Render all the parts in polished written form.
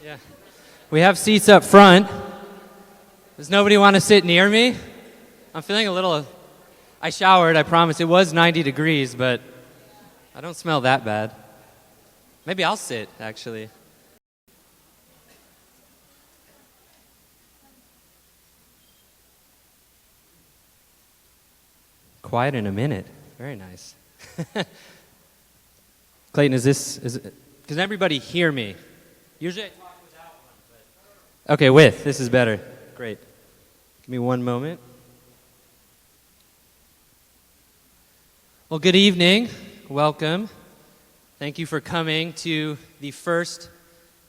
Yeah. We have seats up front. Does nobody want to sit near me? I'm feeling a little... I showered, I promise. It was 90 degrees, but I don't smell that bad. Maybe I'll sit, actually. Quiet in a minute. Very nice. Clayton, can everybody hear me? Usually I talk without one, but... Okay, with. This is better. Great. Give me one moment. Well, good evening. Welcome. Thank you for coming to the first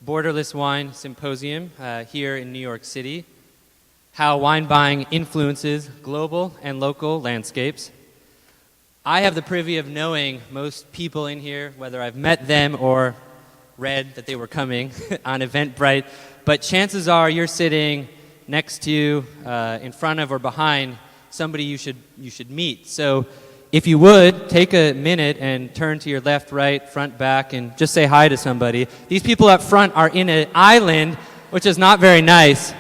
Borderless Wine Symposium here in New York City. How wine buying influences global and local landscapes. I have the privy of knowing most people in here, whether I've met them or read that they were coming on Eventbrite, but chances are you're sitting next to, in front of, or behind somebody you should meet. So if you would, take a minute and turn to your left, right, front, back, and just say hi to somebody. These people up front are in an island, which is not very nice.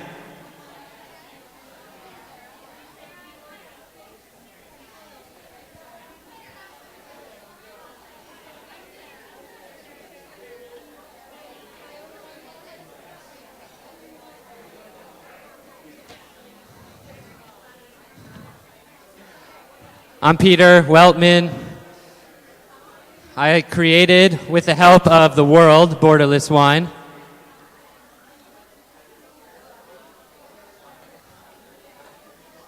I'm Peter Weltman. I created, with the help of the world, Borderless Wine.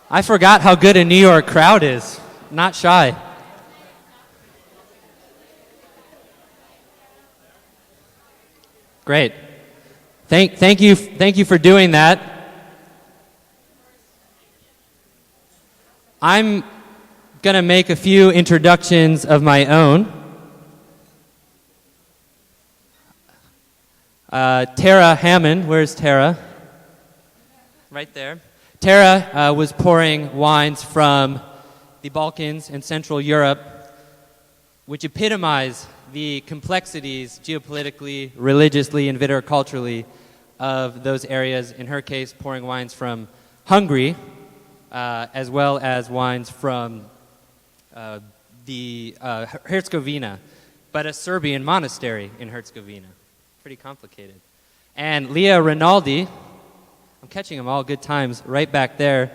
I forgot how good a New York crowd is. Not shy. Great. Thank you for doing that. I'm going to make a few introductions of my own. Tara Hammond, where's Tara? Right there. Tara was pouring wines from the Balkans and Central Europe, which epitomize the complexities geopolitically, religiously, and viticulturally of those areas. In her case, pouring wines from Hungary, as well as wines from Herzegovina, but a Serbian monastery in Herzegovina. Pretty complicated. And Leah Rinaldi, I'm catching them all good times, right back there,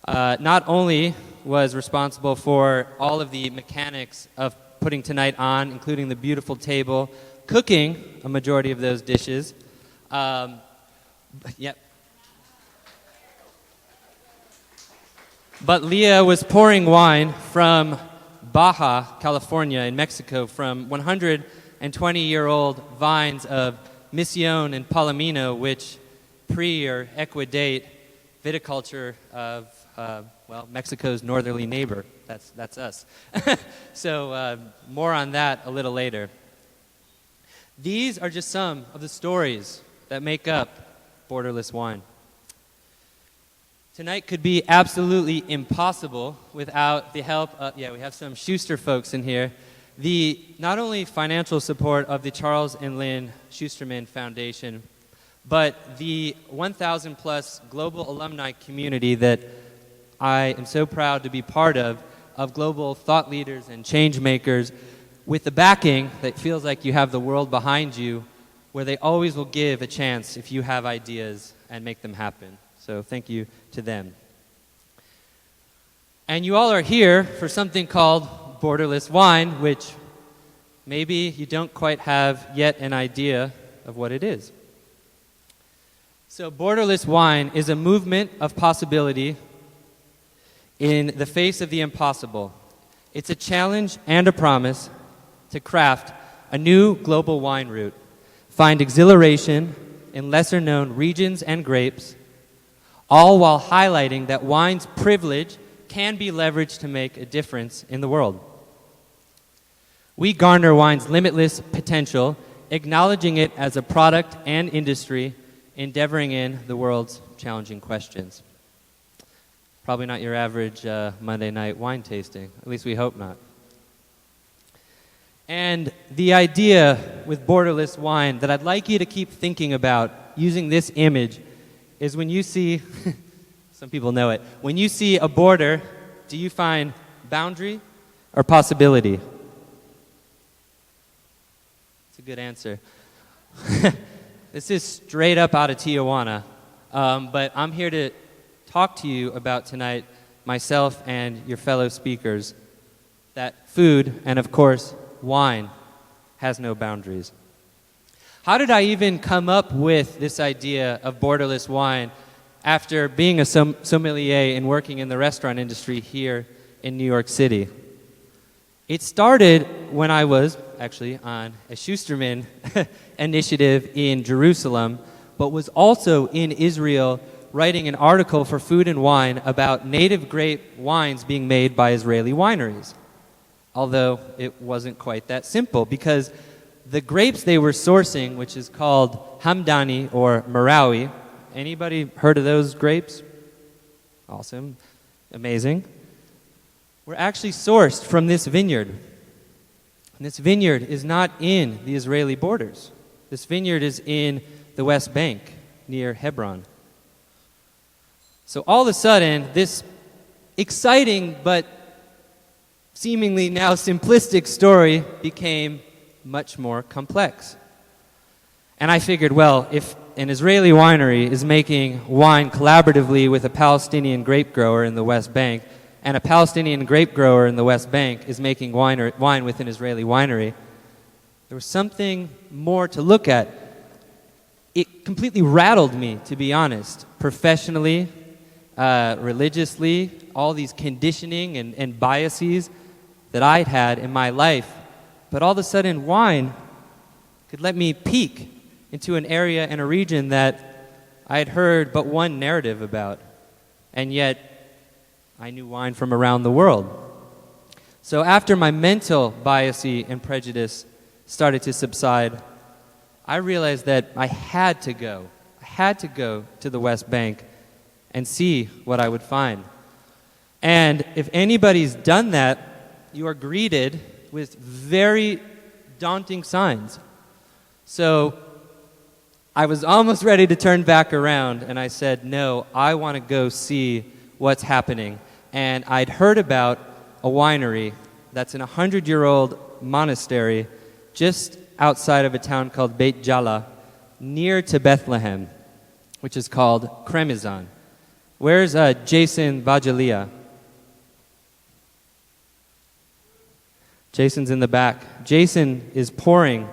not only was responsible for all of the mechanics of putting tonight on, including the beautiful table, cooking a majority of those dishes. Yep. But Leah was pouring wine from Baja, California, in Mexico, from 120-year-old vines of Mission and Palomino, which or equidate viticulture of, Mexico's northerly neighbor. That's us. So more on that a little later. These are just some of the stories that make up Borderless Wine. Tonight could be absolutely impossible without the help of, we have some Schuster folks in here, the not only financial support of the Charles and Lynn Schusterman Foundation, but the 1,000 plus global alumni community that I am so proud to be part of global thought leaders and change makers with the backing that feels like you have the world behind you, where they always will give a chance if you have ideas and make them happen. So thank you to them. And you all are here for something called Borderless Wine, which maybe you don't quite have yet an idea of what it is. So Borderless Wine is a movement of possibility in the face of the impossible. It's a challenge and a promise to craft a new global wine route, find exhilaration in lesser-known regions and grapes, all while highlighting that wine's privilege can be leveraged to make a difference in the world. We garner wine's limitless potential, acknowledging it as a product and industry, endeavoring in the world's challenging questions. Probably not your average Monday night wine tasting. At least we hope not. And the idea with Borderless Wine that I'd like you to keep thinking about using this image is when you see, some people know it, when you see a border, do you find boundary or possibility? It's a good answer. This is straight up out of Tijuana, but I'm here to talk to you about tonight, myself and your fellow speakers, that food and, of course, wine has no boundaries. How did I even come up with this idea of borderless wine after being a sommelier and working in the restaurant industry here in New York City? It started when I was actually on a Schusterman initiative in Jerusalem, but was also in Israel writing an article for Food and Wine about native grape wines being made by Israeli wineries. Although it wasn't quite that simple, because the grapes they were sourcing, which is called Hamdani or Marawi, anybody heard of those grapes? Awesome, amazing. Were actually sourced from this vineyard. And this vineyard is not in the Israeli borders. This vineyard is in the West Bank, near Hebron. So all of a sudden, this exciting but seemingly now simplistic story became much more complex. And I figured, well, if an Israeli winery is making wine collaboratively with a Palestinian grape grower in the West Bank, and a Palestinian grape grower in the West Bank is making wine with an Israeli winery, there was something more to look at. It completely rattled me, to be honest, professionally, religiously, all these conditioning and biases that I'd had in my life. But all of a sudden, wine could let me peek into an area and a region that I had heard but one narrative about. And yet, I knew wine from around the world. So after my mental bias and prejudice started to subside, I realized that I had to go to the West Bank and see what I would find. And if anybody's done that, you are greeted with very daunting signs. So I was almost ready to turn back around, and I said, no, I want to go see what's happening. And I'd heard about a winery that's in a 100-year-old monastery just outside of a town called Beit Jala, near to Bethlehem, which is called Cremizan. Where's Jason Bajalia? Jason's in the back. Jason is pouring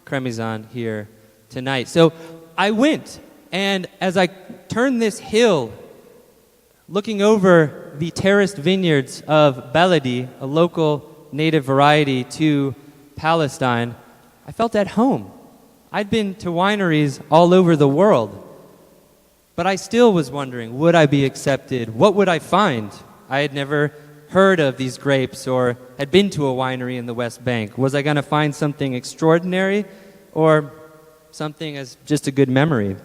Cremizan here tonight. So I went, and as I turned this hill, looking over the terraced vineyards of Baladi, a local native variety to Palestine, I felt at home. I'd been to wineries all over the world, but I still was wondering, would I be accepted? What would I find? I had never heard of these grapes or had been to a winery in the West Bank. Was I going to find something extraordinary or something as just a good memory?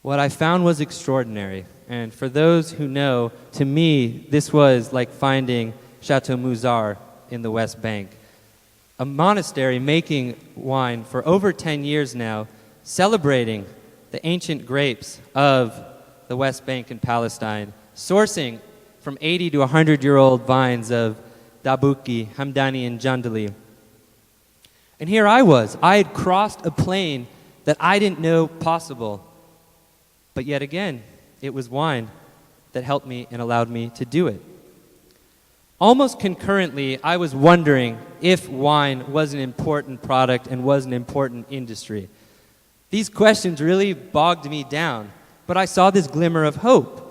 What I found was extraordinary. And for those who know, to me, this was like finding Chateau Muzar in the West Bank. A monastery making wine for over 10 years now, celebrating the ancient grapes of the West Bank and Palestine, sourcing from 80 to 100-year-old vines of Dabuki, Hamdani, and Jandali. And here I was. I had crossed a plane that I didn't know possible. But yet again, it was wine that helped me and allowed me to do it. Almost concurrently, I was wondering if wine was an important product and was an important industry. These questions really bogged me down, but I saw this glimmer of hope.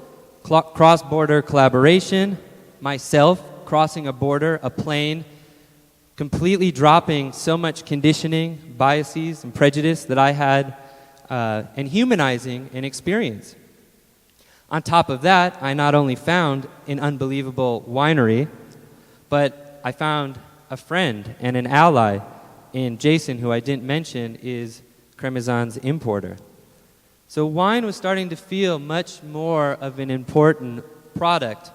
Cross-border collaboration, myself crossing a border, a plane, completely dropping so much conditioning, biases, and prejudice that I had, and humanizing an experience. On top of that, I not only found an unbelievable winery, but I found a friend and an ally in Jason, who I didn't mention, is Cremizan's importer. So wine was starting to feel much more of an important product.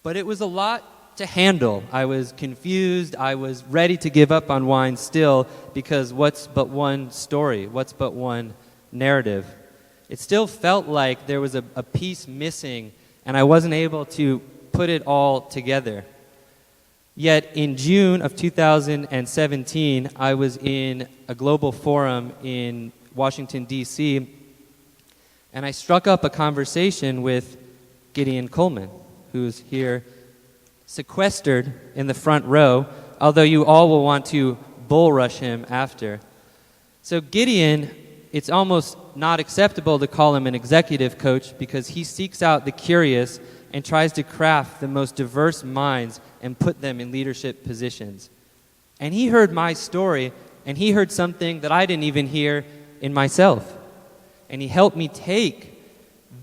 But it was a lot to handle. I was confused. I was ready to give up on wine still, because what's but one story? What's but one narrative? It still felt like there was a piece missing, and I wasn't able to put it all together. Yet in June of 2017, I was in a global forum in Washington, D.C., and I struck up a conversation with Gideon Coleman, who's here sequestered in the front row, although you all will want to bull rush him after. So Gideon, it's almost not acceptable to call him an executive coach, because he seeks out the curious and tries to craft the most diverse minds and put them in leadership positions. And he heard my story, and he heard something that I didn't even hear in myself. And he helped me take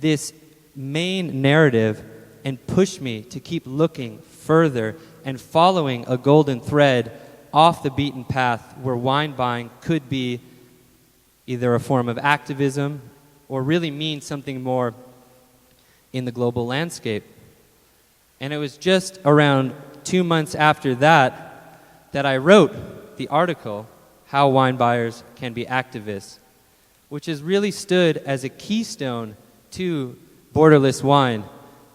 this main narrative and push me to keep looking further and following a golden thread off the beaten path, where wine buying could be either a form of activism or really mean something more in the global landscape. And it was just around 2 months after that I wrote the article, How Wine Buyers Can Be Activists, which has really stood as a keystone to Borderless Wine.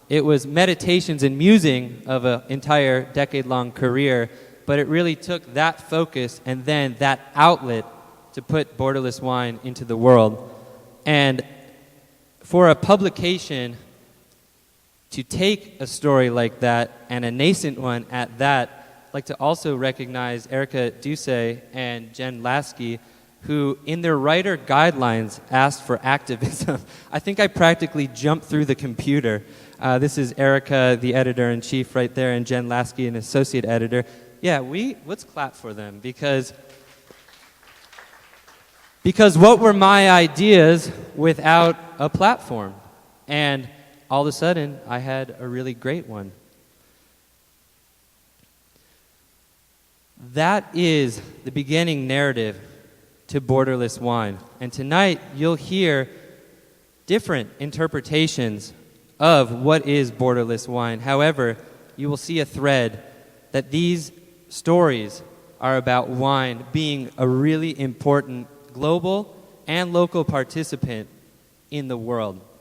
It was meditations and musing of an entire decade-long career, but it really took that focus and then that outlet to put Borderless Wine into the world. And for a publication to take a story like that, and a nascent one at that, I'd like to also recognize Erica Duce and Jen Lasky, who in their writer guidelines asked for activism. I think I practically jumped through the computer. This is Erica, the editor-in-chief right there, and Jen Lasky, an associate editor. Yeah, let's clap for them, because what were my ideas without a platform? And all of a sudden, I had a really great one. That is the beginning narrative to Borderless Wine. And tonight, you'll hear different interpretations of what is Borderless Wine. However, you will see a thread that these stories are about wine being a really important global and local participant in the world.